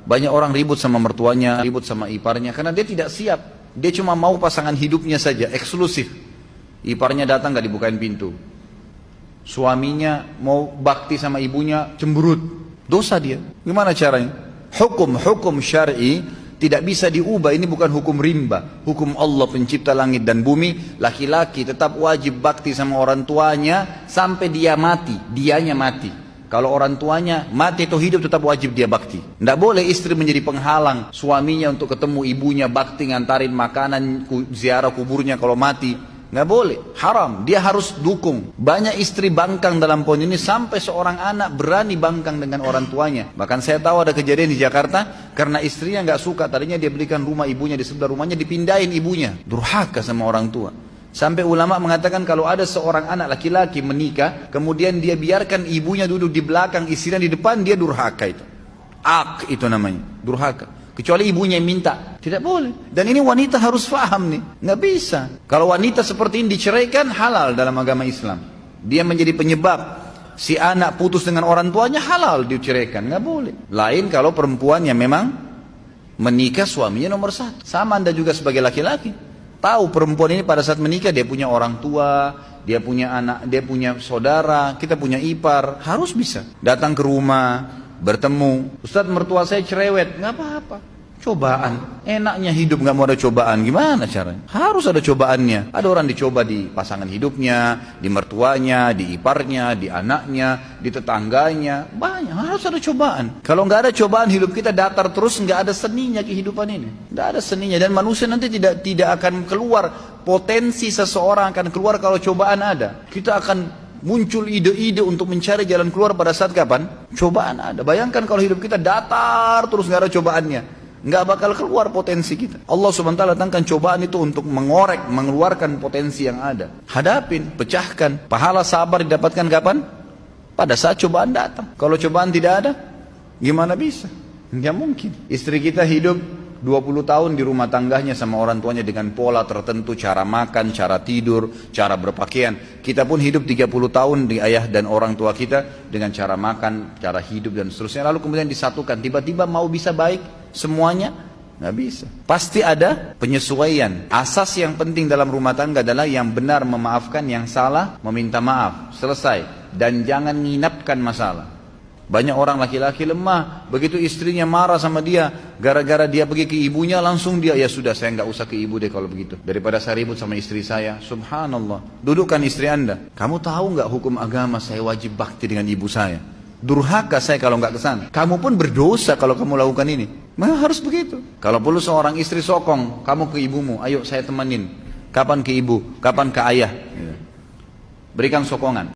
Banyak orang ribut sama mertuanya, ribut sama iparnya, karena dia tidak siap. Dia cuma mau pasangan hidupnya saja, eksklusif. Iparnya datang gak dibukain pintu. Suaminya mau bakti sama ibunya, cemberut. Dosa dia. Gimana caranya? Hukum syar'i tidak bisa diubah. Ini bukan hukum rimba. Hukum Allah pencipta langit dan bumi. Laki-laki tetap wajib bakti sama orang tuanya sampai dia mati. Dianya mati. Kalau orang tuanya mati atau hidup tetap wajib dia bakti. Tidak boleh istri menjadi penghalang suaminya untuk ketemu ibunya, bakti, ngantarin makanan, ziarah kuburnya kalau mati. Nggak boleh, haram. Dia harus dukung. Banyak istri bangkang dalam poin ini sampai seorang anak berani bangkang dengan orang tuanya. Bahkan saya tahu ada kejadian di Jakarta karena istrinya nggak suka. Tadinya dia belikan rumah ibunya di sebelah rumahnya, dipindahin ibunya. Durhaka sama orang tua. Sampai ulama mengatakan kalau ada seorang anak laki-laki menikah, kemudian dia biarkan ibunya duduk di belakang, istrinya di depan, dia durhaka itu. Itu namanya, durhaka. Kecuali ibunya yang minta, tidak boleh. Dan ini wanita harus paham nih, nggak bisa. Kalau wanita seperti ini diceraikan, halal dalam agama Islam. Dia menjadi penyebab si anak putus dengan orang tuanya, halal diceraikan, nggak boleh. Lain kalau perempuan yang memang menikah suaminya nomor satu. Sama Anda juga sebagai laki-laki. Tahu perempuan ini pada saat menikah dia punya orang tua, dia punya anak, dia punya saudara, kita punya ipar, harus bisa datang ke rumah, bertemu. Ustaz, mertua saya cerewet, nggak apa-apa. Cobaan, enaknya hidup nggak mau ada cobaan, gimana caranya? Harus ada cobaannya. Ada orang dicoba di pasangan hidupnya, di mertuanya, di iparnya, di anaknya, di tetangganya, banyak. Harus ada cobaan. Kalau nggak ada cobaan, hidup kita datar terus, nggak ada seninya kehidupan ini. Nggak ada seninya, dan manusia nanti tidak akan keluar. Potensi seseorang akan keluar kalau cobaan ada. Kita akan muncul ide-ide untuk mencari jalan keluar pada saat kapan? Cobaan ada. Bayangkan kalau hidup kita datar terus nggak ada cobaannya. Nggak bakal keluar potensi kita. Allah SWT datangkan cobaan itu untuk mengorek, mengeluarkan potensi yang ada. Hadapin, pecahkan. Pahala sabar didapatkan kapan? Pada saat cobaan datang. Kalau cobaan tidak ada, gimana bisa? Nggak mungkin. Istri kita hidup 20 tahun di rumah tangganya sama orang tuanya dengan pola tertentu, cara makan, cara tidur, cara berpakaian. Kita pun hidup 30 tahun di ayah dan orang tua kita dengan cara makan, cara hidup dan seterusnya. Lalu kemudian disatukan, tiba-tiba mau bisa baik semuanya? Nggak bisa. Pasti ada penyesuaian. Asas yang penting dalam rumah tangga adalah yang benar memaafkan, yang salah meminta maaf. Selesai. Dan jangan nginapkan masalah. Banyak orang laki-laki lemah, begitu istrinya marah sama dia, gara-gara dia pergi ke ibunya, langsung dia, ya sudah saya nggak usah ke ibu deh kalau begitu. Daripada saya ribut sama istri saya, subhanallah. Dudukkan istri Anda. Kamu tahu nggak hukum agama saya wajib bakti dengan ibu saya? Durhaka saya kalau nggak kesana. Kamu pun berdosa kalau kamu lakukan ini. Memang harus begitu. Kalau perlu seorang istri sokong, kamu ke ibumu, ayo saya temenin. Kapan ke ibu, kapan ke ayah. Berikan sokongan.